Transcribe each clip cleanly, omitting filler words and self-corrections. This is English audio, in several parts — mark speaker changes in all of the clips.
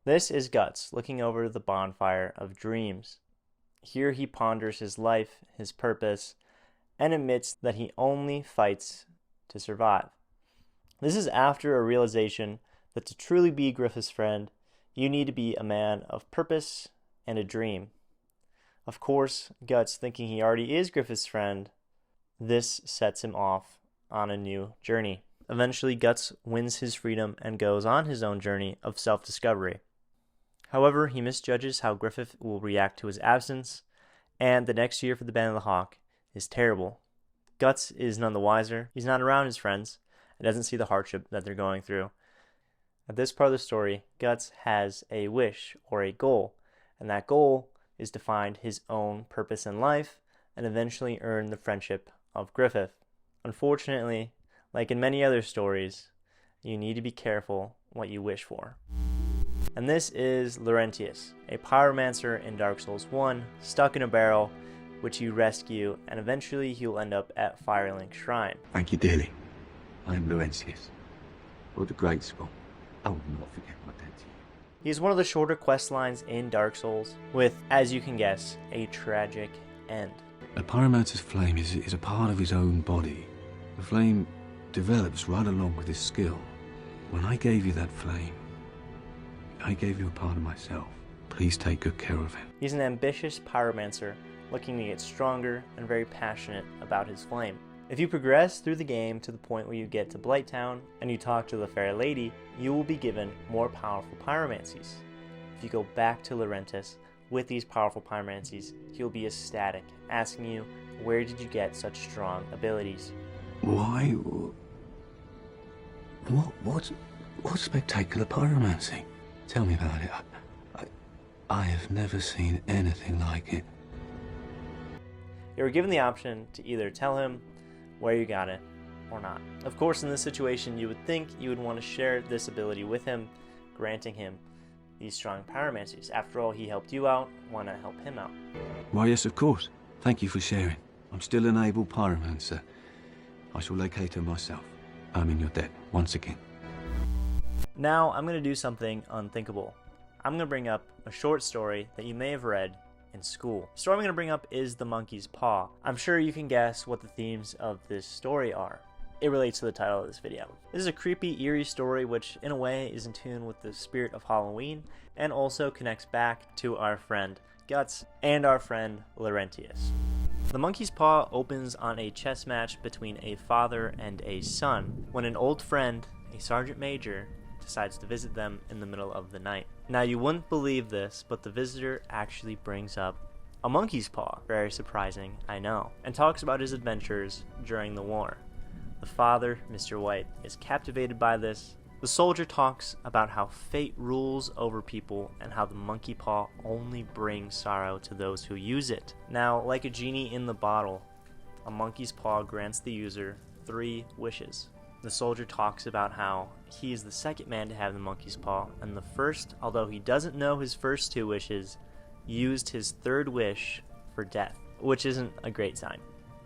Speaker 1: This is Guts looking over the bonfire of dreams. Here he ponders his life, his purpose, and admits that he only fights to survive. This is after a realization that to truly be Griffith's friend, you need to be a man of purpose and a dream. Of course, Guts, thinking he already is Griffith's friend, this sets him off on a new journey. Eventually, Guts wins his freedom and goes on his own journey of self-discovery. However, he misjudges how Griffith will react to his absence, and the next year for the Band of the Hawk is terrible. Guts is none the wiser. He's not around his friends and doesn't see the hardship that they're going through. At this part of the story, Guts has a wish or a goal, and that goal is to find his own purpose in life and eventually earn the friendship of Griffith. Unfortunately, like in many other stories, you need to be careful what you wish for. And this is Laurentius, a pyromancer in Dark Souls 1, stuck in a barrel, which you rescue, and eventually he will end up at Firelink Shrine.
Speaker 2: Thank you dearly. I am Laurentius, Lord of Great School. I will not forget my debt to you.
Speaker 1: He is one of the shorter quest lines in Dark Souls, with, as you can guess, a tragic end.
Speaker 2: A pyromancer's flame is a part of his own body. The flame develops right along with his skill. When I gave you that flame, I gave you a part of myself. Please take good care of it.
Speaker 1: He's an ambitious pyromancer looking to get stronger and very passionate about his flame. If you progress through the game to the point where you get to Blighttown and you talk to the Fair Lady, you will be given more powerful pyromancies. If you go back to Laurentius with these powerful pyromancies, he'll be ecstatic, asking you, where did you get such strong abilities?
Speaker 2: Why? What spectacular pyromancy? Tell me about it. I have never seen anything like it.
Speaker 1: You are given the option to either tell him where you got it or not. Of course, in this situation, you would think you would want to share this ability with him, granting him these strong pyromancies. After all, he helped you out, why not help him out?
Speaker 2: Why, yes, of course. Thank you for sharing. I'm still an able pyromancer. I shall locate her myself. I'm in your debt once again.
Speaker 1: Now, I'm going to do something unthinkable. I'm going to bring up a short story that you may have read in school. The story I'm going to bring up is The Monkey's Paw. I'm sure you can guess what the themes of this story are. It relates to the title of this video. This is a creepy, eerie story which, in a way, is in tune with the spirit of Halloween and also connects back to our friend Guts and our friend Laurentius. The Monkey's Paw opens on a chess match between a father and a son when an old friend, a sergeant major, decides to visit them in the middle of the night. Now, you wouldn't believe this, but the visitor actually brings up a monkey's paw. Very surprising, I know. And talks about his adventures during the war. The father, Mr. White, is captivated by this. The soldier talks about how fate rules over people and how the monkey paw only brings sorrow to those who use it. Now, like a genie in the bottle, a monkey's paw grants the user 3 wishes. The soldier talks about how he is the second man to have the monkey's paw, and the first, although he doesn't know his first 2 wishes, used his 3rd wish for death, which isn't a great sign.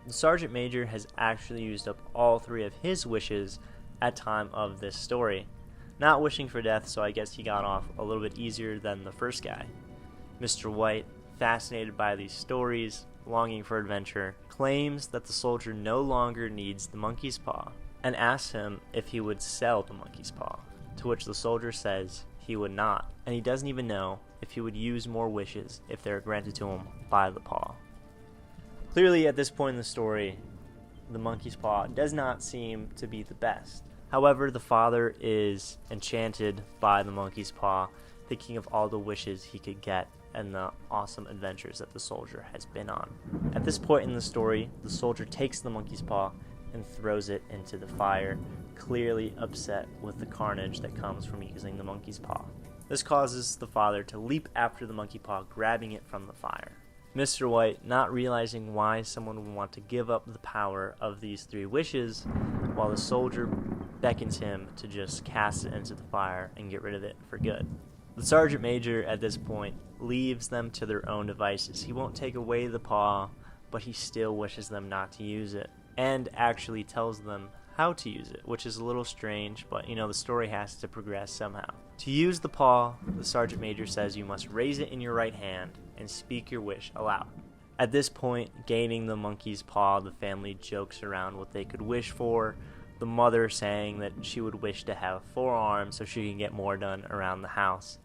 Speaker 1: The sergeant major has actually used up all 3 of his wishes at time of this story, not wishing for death, so I guess he got off a little bit easier than the first guy. Mr. White, fascinated by these stories, longing for adventure, claims that the soldier no longer needs the monkey's paw, and asks him if he would sell the monkey's paw, to which the soldier says he would not, and he doesn't even know if he would use more wishes if they are granted to him by the paw. Clearly, at this point in the story, the monkey's paw does not seem to be the best. However, the father is enchanted by the monkey's paw, thinking of all the wishes he could get and the awesome adventures that the soldier has been on. At this point in the story, the soldier takes the monkey's paw and throws it into the fire, clearly upset with the carnage that comes from using the monkey's paw. This causes the father to leap after the monkey paw, grabbing it from the fire. Mr. White, not realizing why someone would want to give up the power of these 3 wishes, while the soldier beckons him to just cast it into the fire and get rid of it for good. The sergeant major, at this point, leaves them to their own devices. He won't take away the paw, but he still wishes them not to use it, and actually tells them how to use it, which is a little strange, but the story has to progress somehow. To use the paw, the sergeant major says you must raise it in your right hand and speak your wish aloud. At this point, gaining the monkey's paw, the family jokes around what they could wish for, the mother saying that she would wish to have 4 arms so she can get more done around the house.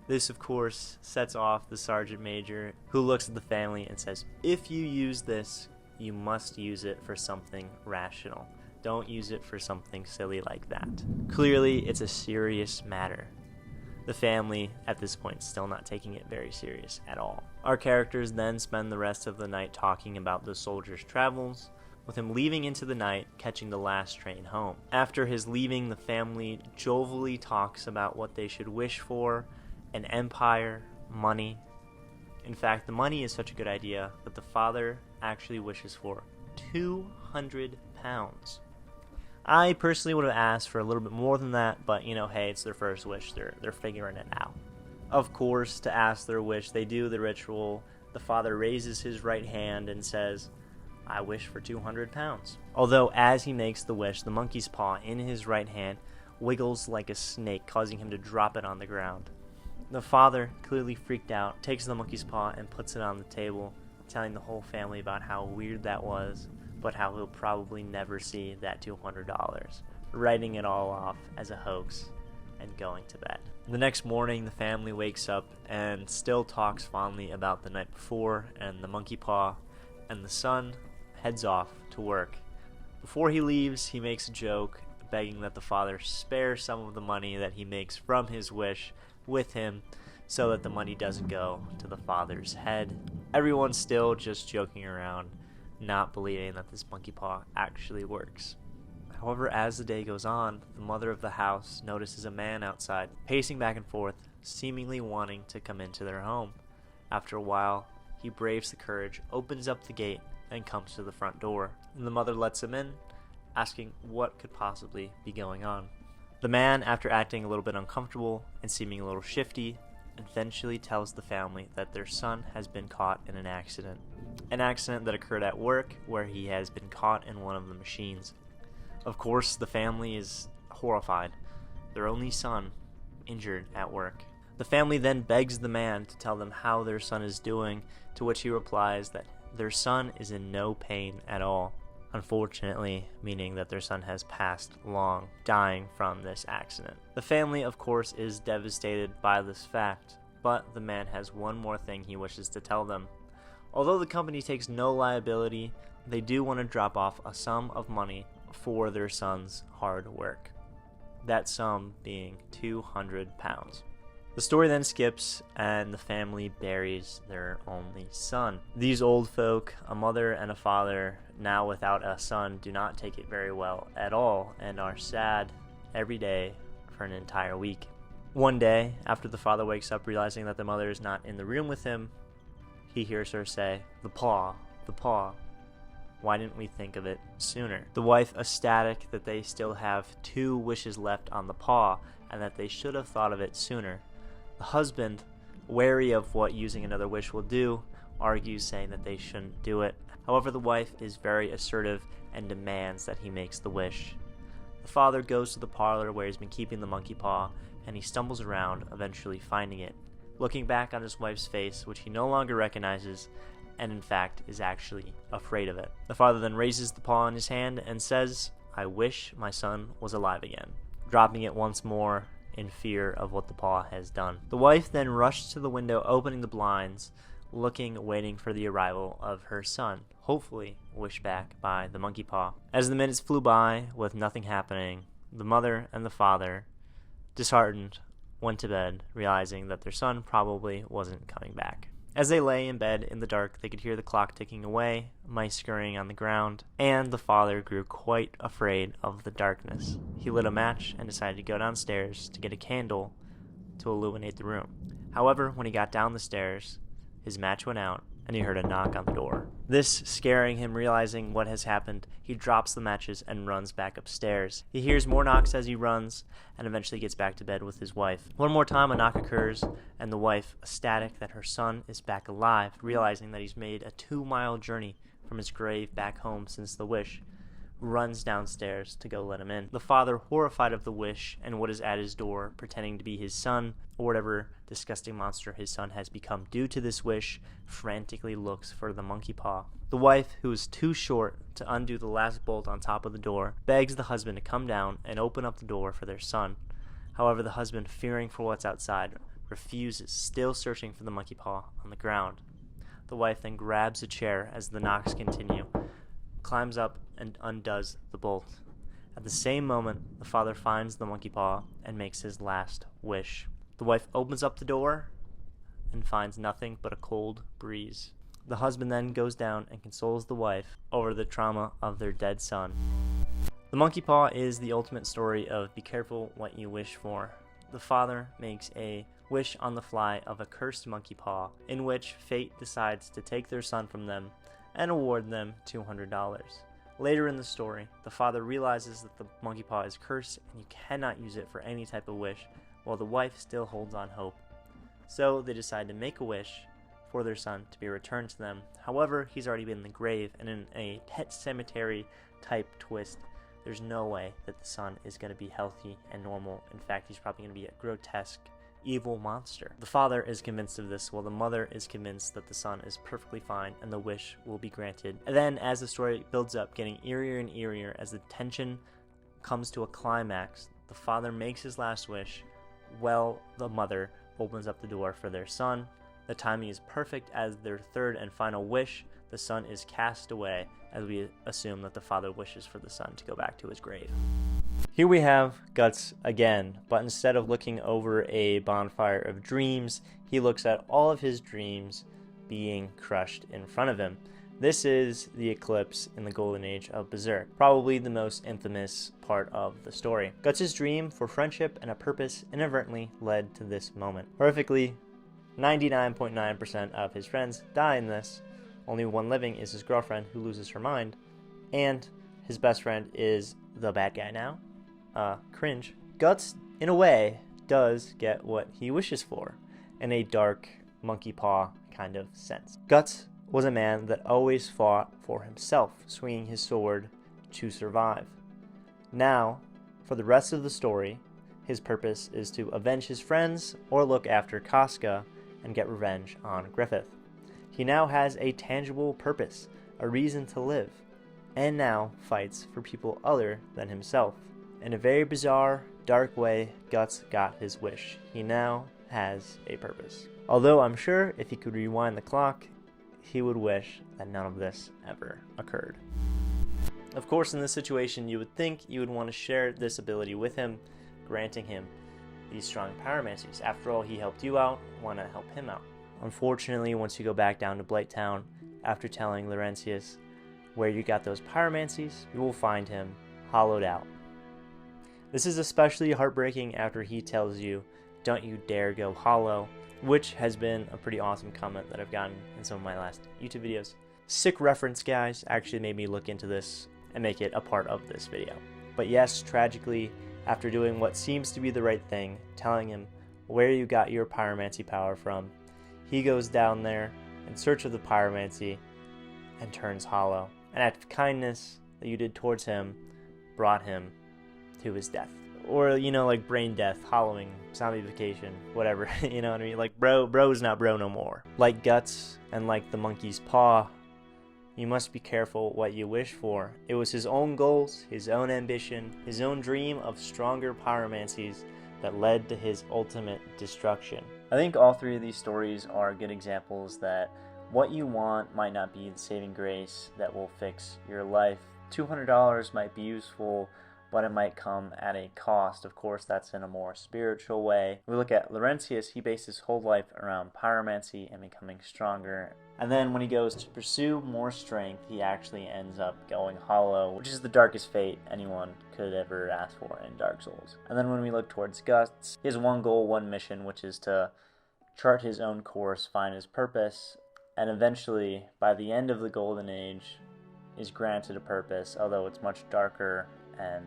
Speaker 1: This, of course, sets off the sergeant major, who looks at the family and says, if you use this, you must use it for something rational. Don't use it for something silly like that. Clearly, it's a serious matter. The family, at this point, still not taking it very serious at all. Our characters then spend the rest of the night talking about the soldier's travels, with him leaving into the night, catching the last train home. After his leaving, the family jovially talks about what they should wish for: an empire, money. In fact, the money is such a good idea that the father actually wishes for 200 pounds. I personally would have asked for a little bit more than that, but hey, it's their first wish. They're figuring it out. Of course, to ask their wish, they do the ritual. The father raises his right hand and says, I wish for 200 pounds. Although, as he makes the wish, the monkey's paw in his right hand wiggles like a snake, causing him to drop it on the ground. The father, clearly freaked out, takes the monkey's paw and puts it on the table, telling the whole family about how weird that was, but how he'll probably never see that $200, writing it all off as a hoax and going to bed. The next morning, the family wakes up and still talks fondly about the night before and the monkey paw, and the son heads off to work. Before he leaves, he makes a joke, begging that the father spare some of the money that he makes from his wish with him, so that the money doesn't go to the father's head. Everyone's still just joking around, not believing that this monkey paw actually works. However, as the day goes on, the mother of the house notices a man outside, pacing back and forth, seemingly wanting to come into their home. After a while, he braves the courage, opens up the gate, and comes to the front door. And the mother lets him in, asking what could possibly be going on. The man, after acting a little bit uncomfortable and seeming a little shifty, eventually tells the family that their son has been caught in an accident. An accident that occurred at work, where he has been caught in one of the machines. Of course, the family is horrified. Their only son, injured at work. The family then begs the man to tell them how their son is doing, to which he replies that their son is in no pain at all. Unfortunately, meaning that their son has passed long, dying from this accident. The family, of course, is devastated by this fact, but the man has one more thing he wishes to tell them. Although the company takes no liability, they do want to drop off a sum of money for their son's hard work. That sum being 200 pounds. The story then skips, and the family buries their only son. These old folk, a mother and a father, now without a son, do not take it very well at all, and are sad every day for an entire week. One day, after the father wakes up realizing that the mother is not in the room with him, he hears her say, the paw, the paw. Why didn't we think of it sooner? The wife, ecstatic that they still have 2 wishes left on the paw, and that they should have thought of it sooner. The husband, wary of what using another wish will do, argues, saying that they shouldn't do it. However, the wife is very assertive and demands that he makes the wish. The father goes to the parlor where he's been keeping the monkey paw, and he stumbles around, eventually finding it. Looking back on his wife's face, which he no longer recognizes, and in fact is actually afraid of it. The father then raises the paw in his hand and says, I wish my son was alive again, dropping it once more in fear of what the paw has done. The wife then rushed to the window, opening the blinds, waiting for the arrival of her son, hopefully wished back by the monkey paw. As the minutes flew by with nothing happening, the mother and the father, disheartened, went to bed, realizing that their son probably wasn't coming back. As they lay in bed in the dark, they could hear the clock ticking away, mice scurrying on the ground, and the father grew quite afraid of the darkness. He lit a match and decided to go downstairs to get a candle to illuminate the room. However, when he got down the stairs, his match went out, and he heard a knock on the door. This scaring him, realizing what has happened, he drops the matches and runs back upstairs. He hears more knocks as he runs, and eventually gets back to bed with his wife. One more time a knock occurs, and the wife, ecstatic that her son is back alive, realizing that he's made a 2-mile journey from his grave back home since the wish, runs downstairs to go let him in. The father, horrified of the wish and what is at his door, pretending to be his son, or whatever disgusting monster his son has become due to this wish, frantically looks for the monkey paw. The wife, who is too short to undo the last bolt on top of the door, begs the husband to come down and open up the door for their son. However, the husband, fearing for what's outside, refuses, still searching for the monkey paw on the ground. The wife then grabs a chair as the knocks continue, climbs up and undoes the bolt. At the same moment, the father finds the monkey paw and makes his last wish. The wife opens up the door and finds nothing but a cold breeze. The husband then goes down and consoles the wife over the trauma of their dead son. The monkey paw is the ultimate story of be careful what you wish for. The father makes a wish on the fly of a cursed monkey paw, in which fate decides to take their son from them and award them $200. Later in the story, the father realizes that the monkey paw is cursed and you cannot use it for any type of wish, while the wife still holds on hope. So they decide to make a wish for their son to be returned to them. However, he's already been in the grave, and in a Pet Cemetery type twist, there's no way that the son is going to be healthy and normal. In fact, he's probably going to be a grotesque, evil monster. The father is convinced of this, while the mother is convinced that the son is perfectly fine and the wish will be granted. And then, as the story builds up, getting eerier and eerier, as the tension comes to a climax, the father makes his last wish while the mother opens up the door for their son. The timing is perfect, as their third and final wish, the son is cast away, as we assume that the father wishes for the son to go back to his grave. Here we have Guts again, but instead of looking over a bonfire of dreams, he looks at all of his dreams being crushed in front of him. This is the eclipse in the golden age of Berserk, probably the most infamous part of the story. Guts' dream for friendship and a purpose inadvertently led to this moment. Horrifically, 99.9% of his friends die in this. Only one living is his girlfriend, who loses her mind, and his best friend is the bad guy now. Cringe. Guts, in a way, does get what he wishes for, in a dark, monkey paw kind of sense. Guts was a man that always fought for himself, swinging his sword to survive. Now, for the rest of the story, his purpose is to avenge his friends or look after Casca and get revenge on Griffith. He now has a tangible purpose, a reason to live, and now fights for people other than himself. In a very bizarre, dark way, Guts got his wish. He now has a purpose. Although I'm sure if he could rewind the clock, he would wish that none of this ever occurred. Of course, in this situation, you would think you would want to share this ability with him, granting him these strong pyromancies. After all, he helped you out, want to help him out. Unfortunately, once you go back down to Blighttown, after telling Laurentius where you got those pyromancies, you will find him hollowed out. This is especially heartbreaking after he tells you, "Don't you dare go hollow," which has been a pretty awesome comment that I've gotten in some of my last YouTube videos. Sick reference, guys. Actually made me look into this and make it a part of this video. But yes, tragically, after doing what seems to be the right thing, telling him where you got your pyromancy power from, he goes down there in search of the pyromancy and turns hollow. An act of kindness that you did towards him brought him to his death. Or, like brain death, hollowing, zombification, whatever, you know what I mean? Like, bro's not bro no more. Like Guts and like the monkey's paw, you must be careful what you wish for. It was his own goals, his own ambition, his own dream of stronger pyromancies that led to his ultimate destruction. I think all three of these stories are good examples that what you want might not be the saving grace that will fix your life. $200 might be useful, but it might come at a cost. Of course, that's in a more spiritual way. We look at Laurentius, he based his whole life around pyromancy and becoming stronger. And then when he goes to pursue more strength, he actually ends up going hollow, which is the darkest fate anyone could ever ask for in Dark Souls. And then when we look towards Guts, he has one goal, one mission, which is to chart his own course, find his purpose, and eventually, by the end of the Golden Age, is granted a purpose, although it's much darker and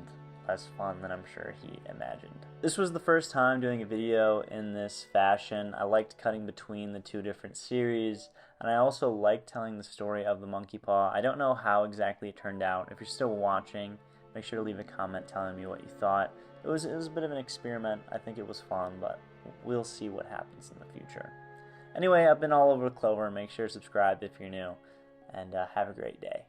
Speaker 1: less fun than I'm sure he imagined. This was the first time doing a video in this fashion. I liked cutting between the two different series, and I also liked telling the story of the monkey paw. I don't know how exactly it turned out. If you're still watching, make sure to leave a comment telling me what you thought. It was a bit of an experiment. I think it was fun, but we'll see what happens in the future. Anyway, I've been all over Clover. Make sure to subscribe if you're new, and have a great day.